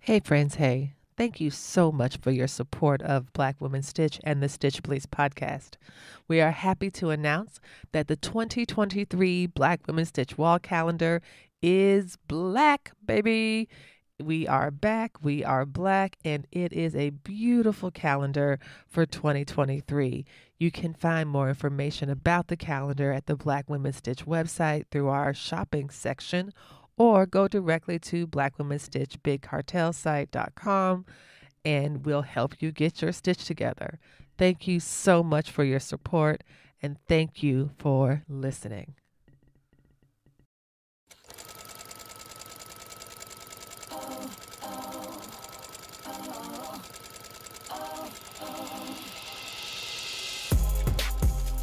Hey friends, hey. Thank you so much for your support of Black Women Stitch and the Stitch Please podcast. We are happy to announce that the 2023 Black Women Stitch wall calendar is black, baby. We are back, we are black, and it is a beautiful calendar for 2023. You can find more information about the calendar at the Black Women Stitch website through our shopping section, or go directly to Black Women Stitch bigcartelsite.com and we'll help you get your stitch together. Thank you so much for your support, and thank you for listening.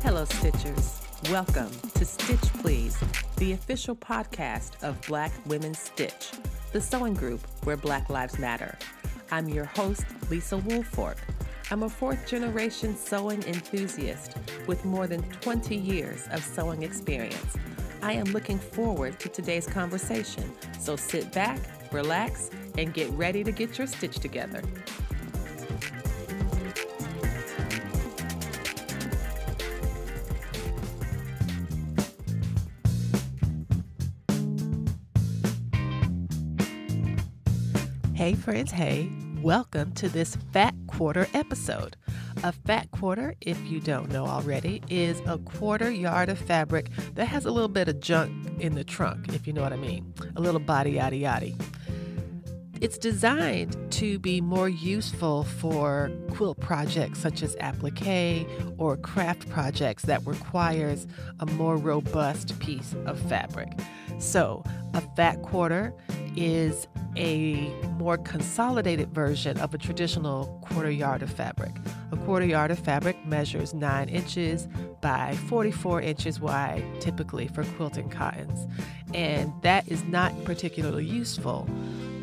Hello, Stitchers. Welcome to Stitch Please, the official podcast of Black Women Stitch, the sewing group where Black Lives Matter. I'm your host, Lisa Woolfork. I'm a fourth-generation sewing enthusiast with more than 20 years of sewing experience. I am looking forward to today's conversation, so sit back, relax, and get ready to get your stitch together. Hey friends, hey, welcome to this Fat Quarter episode. A fat quarter, if you don't know already, is a quarter yard of fabric that has a little bit of junk in the trunk, if you know what I mean. A little body yaddy yaddy. It's designed to be more useful for quilt projects such as applique or craft projects that requires a more robust piece of fabric. So a fat quarter is a more consolidated version of a traditional quarter yard of fabric. A quarter yard of fabric measures 9 inches by 44 inches wide, typically for quilting cottons. And that is not particularly useful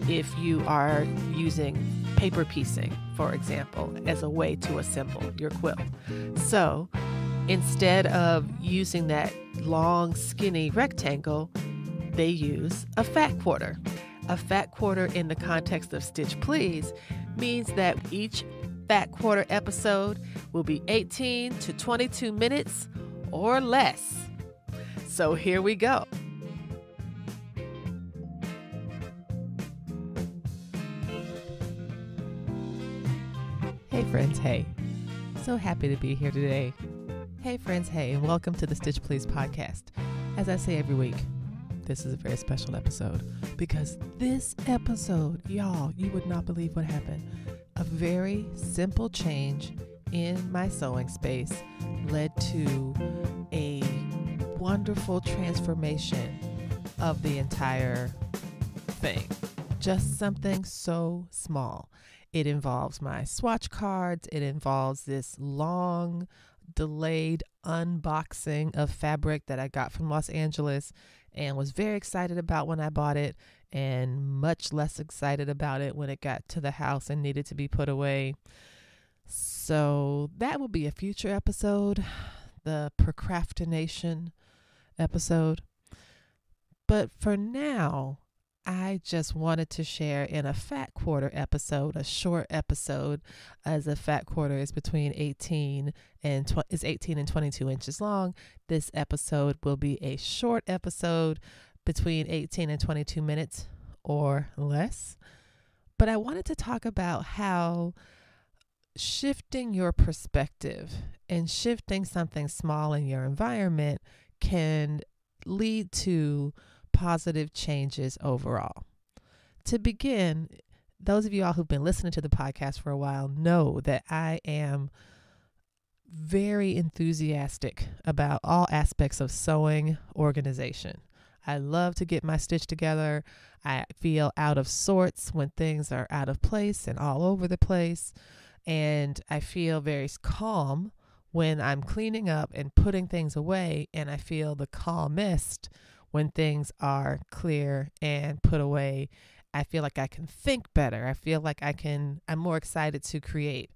if you are using paper piecing, for example, as a way to assemble your quilt. So instead of using that long, skinny rectangle, they use a fat quarter. A fat quarter in the context of Stitch Please means that each fat quarter episode will be 18 to 22 minutes or less. So here we go. Hey friends, hey. So happy to be here today. Hey friends, hey, and welcome to the Stitch Please podcast. As I say every week, this is a very special episode because this episode, y'all, you would not believe what happened. A very simple change in my sewing space led to a wonderful transformation of the entire thing. Just something so small. It involves my swatch cards. It involves this long, delayed unboxing of fabric that I got from Los Angeles and was very excited about when I bought it, and much less excited about it when it got to the house and needed to be put away. So that will be a future episode, the procrastination episode. But for now, I just wanted to share in a fat quarter episode, a short episode, as a fat quarter is between 18 and 22 inches long. This episode will be a short episode between 18 and 22 minutes or less. But I wanted to talk about how shifting your perspective and shifting something small in your environment can lead to positive changes overall. To begin, those of you all who've been listening to the podcast for a while know that I am very enthusiastic about all aspects of sewing organization. I love to get my stitch together. I feel out of sorts when things are out of place and all over the place. And I feel very calm when I'm cleaning up and putting things away. And I feel the calmest when things are clear and put away. I feel like I can think better. I feel like I'm more excited to create.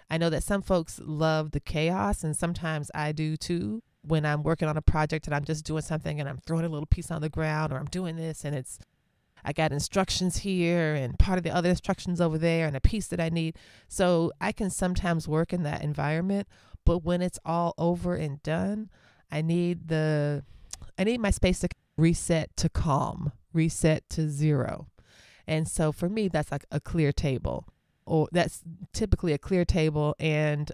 I know that some folks love the chaos, and sometimes I do too. When I'm working on a project and I'm just doing something and I'm throwing a little piece on the ground, or I'm doing this and it's I got instructions here and part of the other instructions over there and a piece that I need. So I can sometimes work in that environment, but when it's all over and done, I need my space to reset to calm, reset to zero. And so for me, that's like a clear table, or that's typically a clear table, and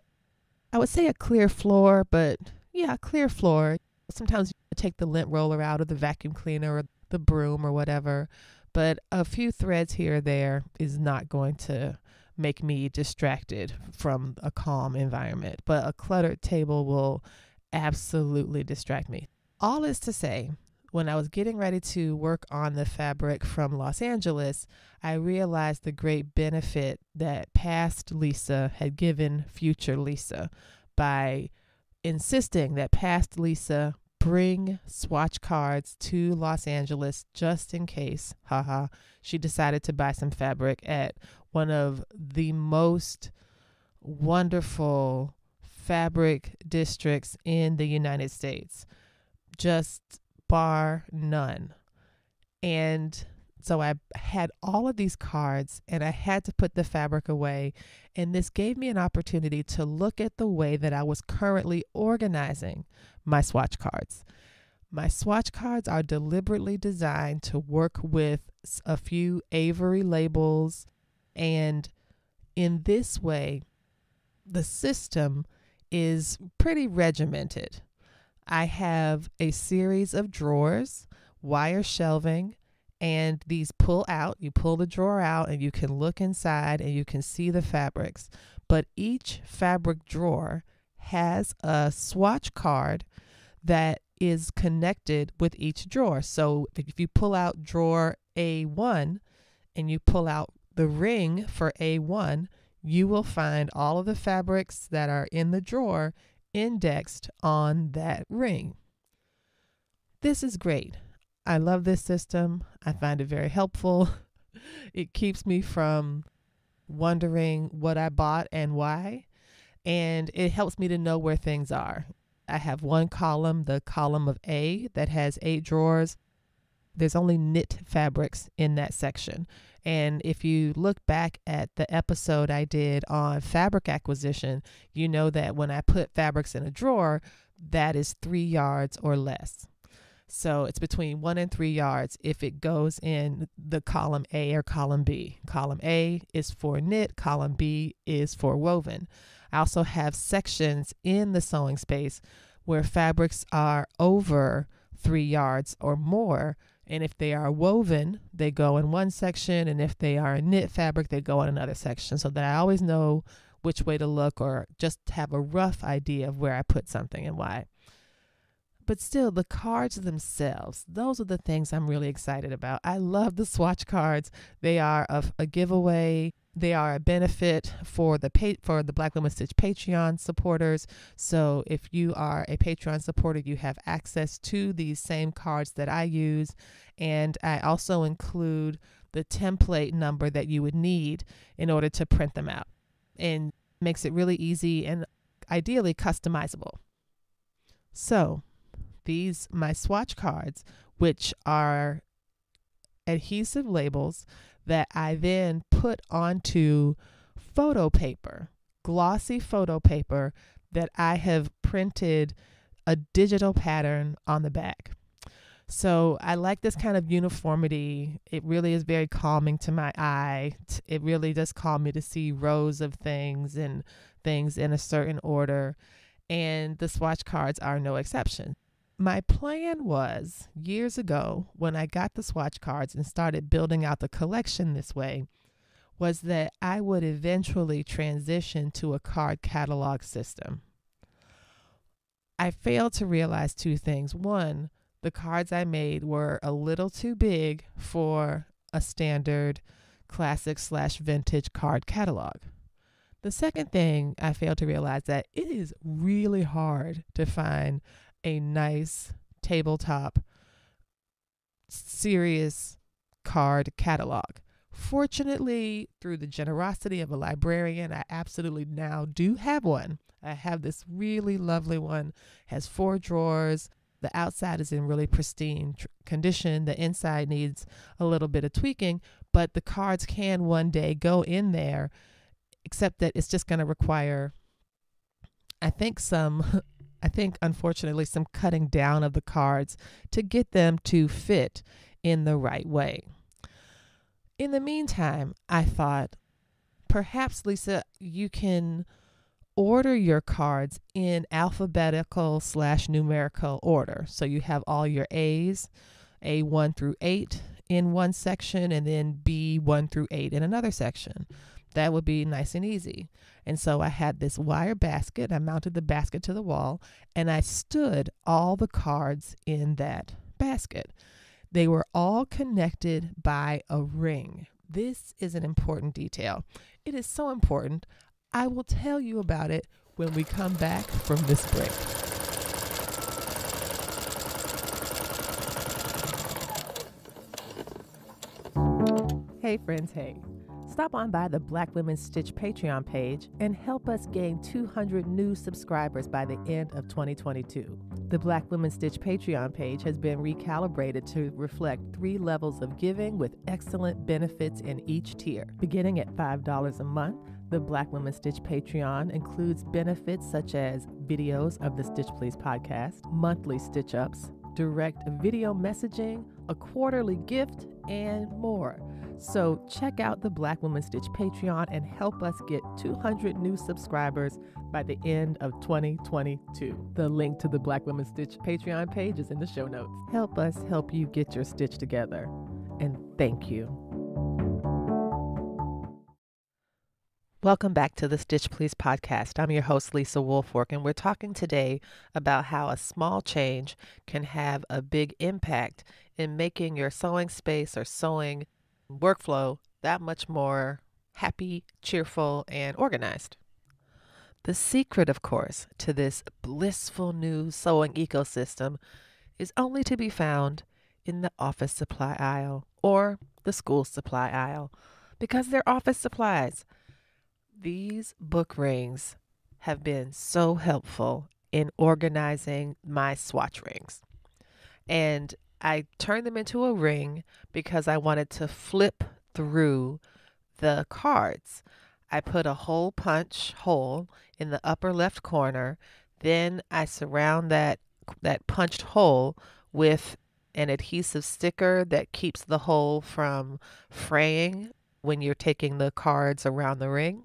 I would say a clear floor, but yeah, a clear floor. Sometimes you take the lint roller out or the vacuum cleaner or the broom or whatever, but a few threads here or there is not going to make me distracted from a calm environment. But a cluttered table will absolutely distract me. All is to say, when I was getting ready to work on the fabric from Los Angeles, I realized the great benefit that past Lisa had given future Lisa by insisting that past Lisa bring swatch cards to Los Angeles just in case, she decided to buy some fabric at one of the most wonderful fabric districts in the United States, just bar none. And so I had all of these cards and I had to put the fabric away. And this gave me an opportunity to look at the way that I was currently organizing my swatch cards. My swatch cards are deliberately designed to work with a few Avery labels. And in this way, the system is pretty regimented. I have a series of drawers, wire shelving, and these pull out. You pull the drawer out and you can look inside and you can see the fabrics. But each fabric drawer has a swatch card that is connected with each drawer. So if you pull out drawer A1 and you pull out the ring for A1, you will find all of the fabrics that are in the drawer indexed on that ring. This is great. I love this system. I find it very helpful. It keeps me from wondering what I bought and why, and it helps me to know where things are. I have one column, the column of A, that has 8 drawers. There's only knit fabrics in that section. And if you look back at the episode I did on fabric acquisition, you know that when I put fabrics in a drawer, that is 3 yards or less. So it's between 1 and 3 yards if it goes in the column A or column B. Column A is for knit, column B is for woven. I also have sections in the sewing space where fabrics are over 3 yards or more. And if they are woven, they go in one section. And if they are a knit fabric, they go in another section, so that I always know which way to look or just have a rough idea of where I put something and why. But still, the cards themselves, those are the things I'm really excited about. I love the swatch cards. They are a giveaway. They are a benefit for the Black Women Stitch Patreon supporters. So if you are a Patreon supporter, you have access to these same cards that I use. And I also include the template number that you would need in order to print them out. And makes it really easy and ideally customizable. So my swatch cards, which are adhesive labels that I then put onto photo paper, glossy photo paper that I have printed a digital pattern on the back. So I like this kind of uniformity. It really is very calming to my eye. It really does calm me to see rows of things and things in a certain order. And the swatch cards are no exception. My plan was, years ago, when I got the swatch cards and started building out the collection this way, was that I would eventually transition to a card catalog system. I failed to realize 2 things. One, the cards I made were a little too big for a standard classic/vintage card catalog. The second thing I failed to realize that it is really hard to find a nice tabletop serious card catalog. Fortunately, through the generosity of a librarian, I absolutely now do have one. I have this really lovely one, has 4 drawers. The outside is in really pristine condition. The inside needs a little bit of tweaking, but the cards can one day go in there, except that it's just going to require, I think unfortunately some cutting down of the cards to get them to fit in the right way. In the meantime, I thought, perhaps, Lisa, you can order your cards in alphabetical/numerical order. So you have all your A's, A1 through 8 in one section, and then B1 through 8 in another section. That would be nice and easy. And so I had this wire basket. I mounted the basket to the wall, and I stood all the cards in that basket. They were all connected by a ring. This is an important detail. It is so important. I will tell you about it when we come back from this break. Hey friends, hey. Stop on by the Black Women Stitch Patreon page and help us gain 200 new subscribers by the end of 2022. The Black Women Stitch Patreon page has been recalibrated to reflect 3 levels of giving with excellent benefits in each tier. Beginning at $5 a month, the Black Women Stitch Patreon includes benefits such as videos of the Stitch Please podcast, monthly stitch ups, direct video messaging, a quarterly gift, and more. So check out the Black Women Stitch Patreon and help us get 200 new subscribers by the end of 2022. The link to the Black Women Stitch Patreon page is in the show notes. Help us help you get your stitch together. And thank you. Welcome back to the Stitch Please podcast. I'm your host, Lisa Woolfork, and we're talking today about how a small change can have a big impact in making your sewing space or sewing workflow that much more happy, cheerful, and organized. The secret, of course, to this blissful new sewing ecosystem is only to be found in the office supply aisle or the school supply aisle, because they're office supplies. These book rings have been so helpful in organizing my swatch rings. And I turned them into a ring because I wanted to flip through the cards. I put a hole punch hole in the upper left corner. Then I surround that punched hole with an adhesive sticker that keeps the hole from fraying when you're taking the cards around the ring.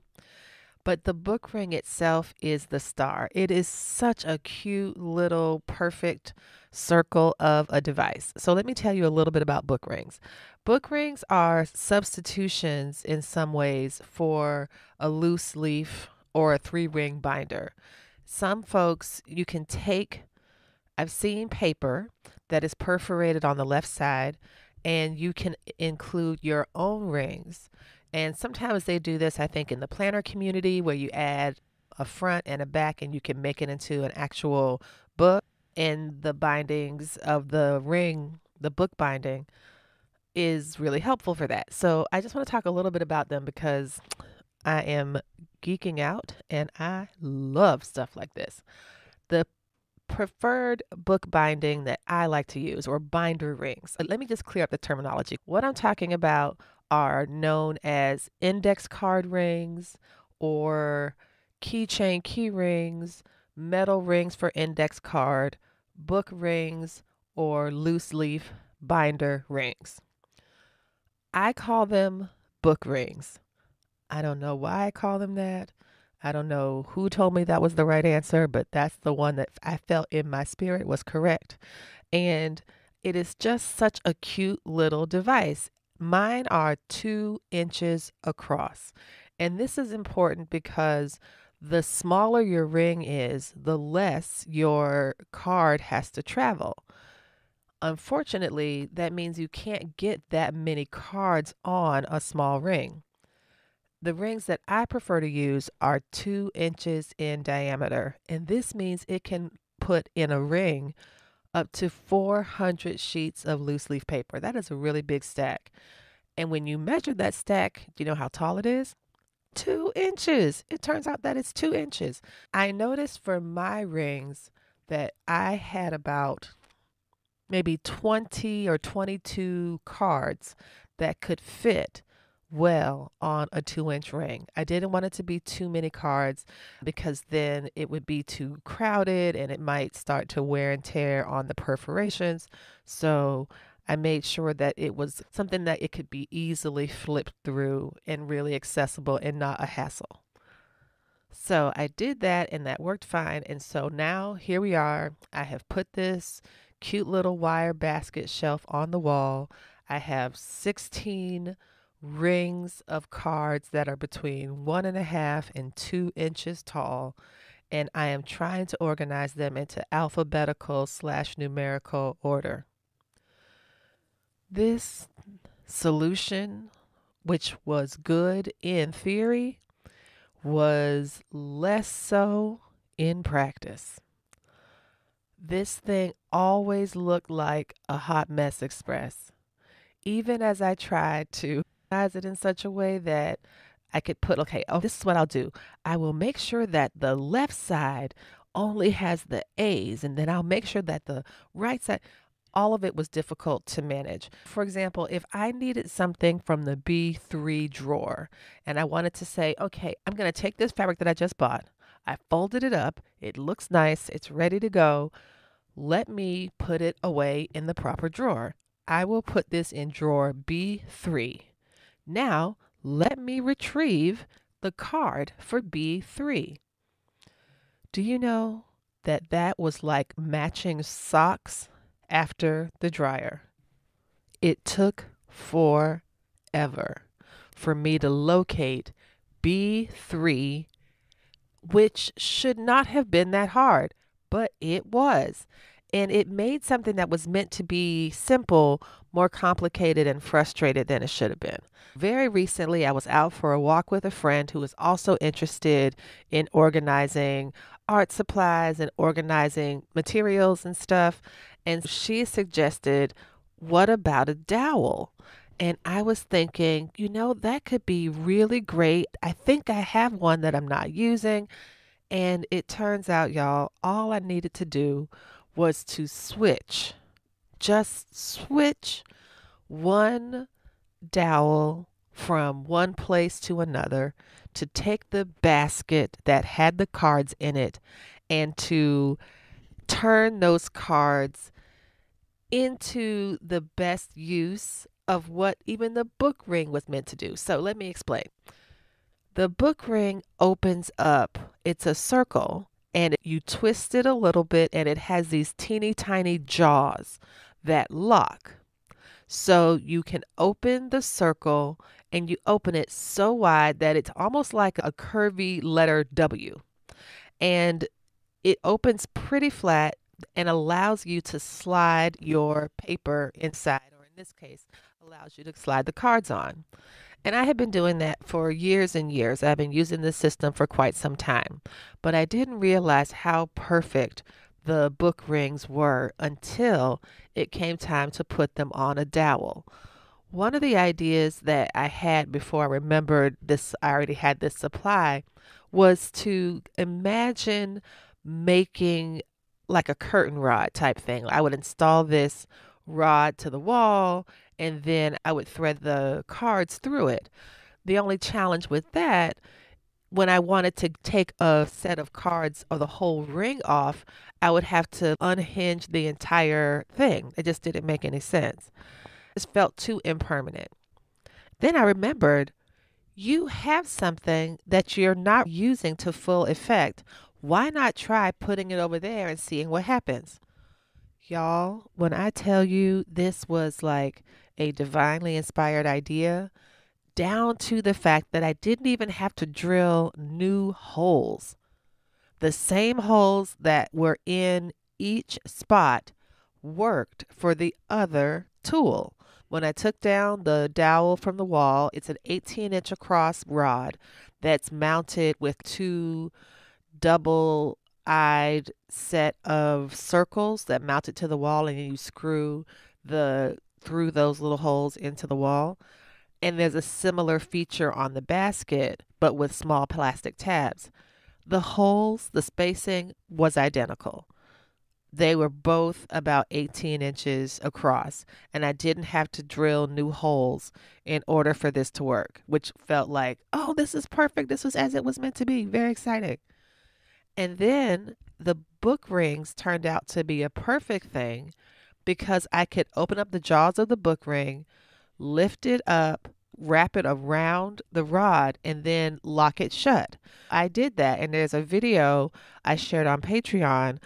But the book ring itself is the star. It is such a cute little perfect circle of a device. So let me tell you a little bit about book rings. Book rings are substitutions in some ways for a loose leaf or a 3-ring binder. Some folks, you can take, I've seen paper that is perforated on the left side, and you can include your own rings. And sometimes they do this, I think, in the planner community, where you add a front and a back and you can make it into an actual book. And the bindings of the ring, the book binding, is really helpful for that. So I just want to talk a little bit about them because I am geeking out and I love stuff like this. The preferred book binding that I like to use, or binder rings. Let me just clear up the terminology. What I'm talking about are known as index card rings or keychain key rings, metal rings for index card, book rings, or loose leaf binder rings. I call them book rings. I don't know why I call them that. I don't know who told me that was the right answer, but that's the one that I felt in my spirit was correct. And it is just such a cute little device. Mine are 2 inches across. And this is important because the smaller your ring is, the less your card has to travel. Unfortunately, that means you can't get that many cards on a small ring. The rings that I prefer to use are 2 inches in diameter, and this means it can put in a ring up to 400 sheets of loose leaf paper. That is a really big stack. And when you measure that stack, do you know how tall it is? 2 inches. It turns out that it's 2 inches. I noticed for my rings that I had about maybe 20 or 22 cards that could fit well on a 2-inch ring. I didn't want it to be too many cards because then it would be too crowded and it might start to wear and tear on the perforations. So I made sure that it was something that it could be easily flipped through and really accessible and not a hassle. So I did that and that worked fine. And so now here we are. I have put this cute little wire basket shelf on the wall. I have 16 rings of cards that are between 1.5 and 2 inches tall. And I am trying to organize them into alphabetical/numerical order. This solution, which was good in theory, was less so in practice. This thing always looked like a hot mess express. Even as I tried to organize it in such a way that I could put, this is what I'll do. I will make sure that the left side only has the A's, and then I'll make sure that the right side, all of it was difficult to manage. For example, if I needed something from the B3 drawer and I wanted to say, okay, I'm going to take this fabric that I just bought. I folded it up. It looks nice. It's ready to go. Let me put it away in the proper drawer. I will put this in drawer B3. Now, let me retrieve the card for B3. Do you know that that was like matching socks after the dryer? It took forever for me to locate B3, which should not have been that hard, but it was. And it made something that was meant to be simple more complicated and frustrated than it should have been. Very recently, I was out for a walk with a friend who was also interested in organizing art supplies and organizing materials and stuff. And she suggested, what about a dowel? And I was thinking, that could be really great. I think I have one that I'm not using. And it turns out, y'all, all I needed to do was to just switch one dowel from one place to another, to take the basket that had the cards in it and to turn those cards into the best use of what even the book ring was meant to do. So let me explain. The book ring opens up. It's a circle, and you twist it a little bit, and it has these teeny tiny jaws that lock. So you can open the circle, and you open it so wide that it's almost like a curvy letter W. And it opens pretty flat and allows you to slide your paper inside, or in this case, allows you to slide the cards on. And I have been doing that for years and years. I've been using this system for quite some time. But I didn't realize how perfect the book rings were until it came time to put them on a dowel. One of the ideas that I had before I remembered this, I already had this supply, was to imagine making like a curtain rod type thing. I would install this rod to the wall, and then I would thread the cards through it. The only challenge with that, when I wanted to take a set of cards or the whole ring off, I would have to unhinge the entire thing. It just didn't make any sense. It felt too impermanent. Then I remembered, you have something that you're not using to full effect. Why not try putting it over there and seeing what happens? Y'all, when I tell you this was like a divinely inspired idea, down to the fact that I didn't even have to drill new holes. The same holes that were in each spot worked for the other tool. When I took down the dowel from the wall, it's an 18-inch across rod that's mounted with two double-eyed set of circles that mount it to the wall, and then you screw through those little holes into the wall. And there's a similar feature on the basket, but with small plastic tabs. The holes, the spacing was identical. They were both about 18 inches across, and I didn't have to drill new holes in order for this to work, which felt like, oh, this is perfect. This was as it was meant to be. Very exciting. And then the book rings turned out to be a perfect thing because I could open up the jaws of the book ring, lift it up, wrap it around the rod, and then lock it shut. I did that, and there's a video I shared on Patreon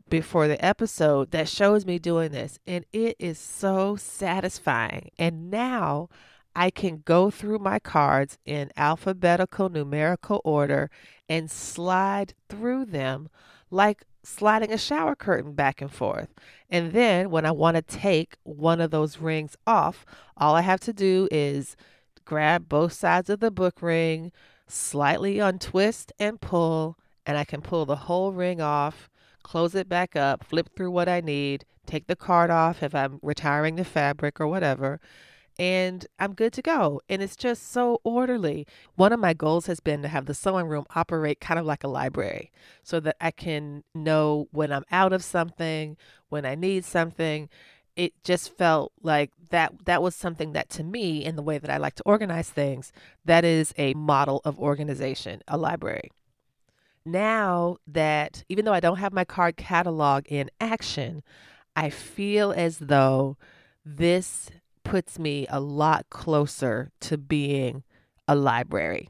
before the episode that shows me doing this, and it is so satisfying. And now I can go through my cards in alphabetical numerical order and slide through them like sliding a shower curtain back and forth. And then when I want to take one of those rings off, all I have to do is grab both sides of the book ring, slightly untwist and pull, and I can pull the whole ring off, close it back up, flip through what I need, take the card off if I'm retiring the fabric or whatever, and I'm good to go. And it's just so orderly. One of my goals has been to have the sewing room operate kind of like a library so that I can know when I'm out of something, when I need something. It just felt like that was something that, to me, in the way that I like to organize things, that is a model of organization, a library. Now that, even though I don't have my card catalog in action, I feel as though this puts me a lot closer to being a library.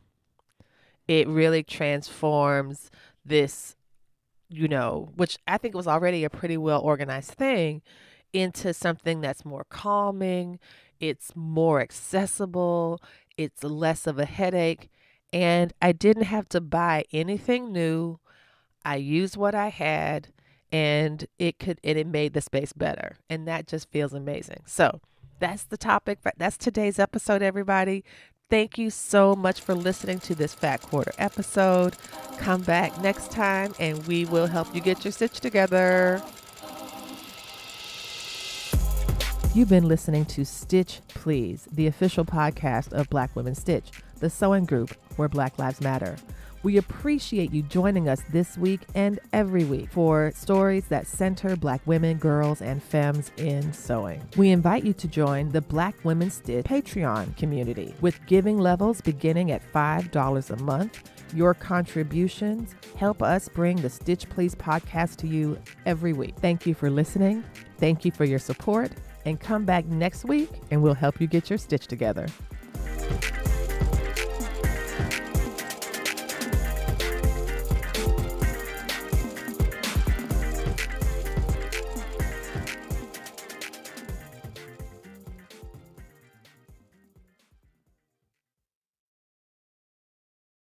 It really transforms this, which I think was already a pretty well organized thing, into something that's more calming. It's more accessible. It's less of a headache. And I didn't have to buy anything new. I used what I had, and it made the space better. And that just feels amazing. So that's the topic. That's today's episode, everybody. Thank you so much for listening to this Fat Quarter episode. Come back next time and we will help you get your stitch together. You've been listening to Stitch Please, the official podcast of Black Women Stitch, the sewing group where Black Lives Matter. We appreciate you joining us this week and every week for stories that center Black women, girls, and femmes in sewing. We invite you to join the Black Women Stitch Patreon community with giving levels beginning at $5 a month. Your contributions help us bring the Stitch Please podcast to you every week. Thank you for listening. Thank you for your support. And come back next week and we'll help you get your stitch together.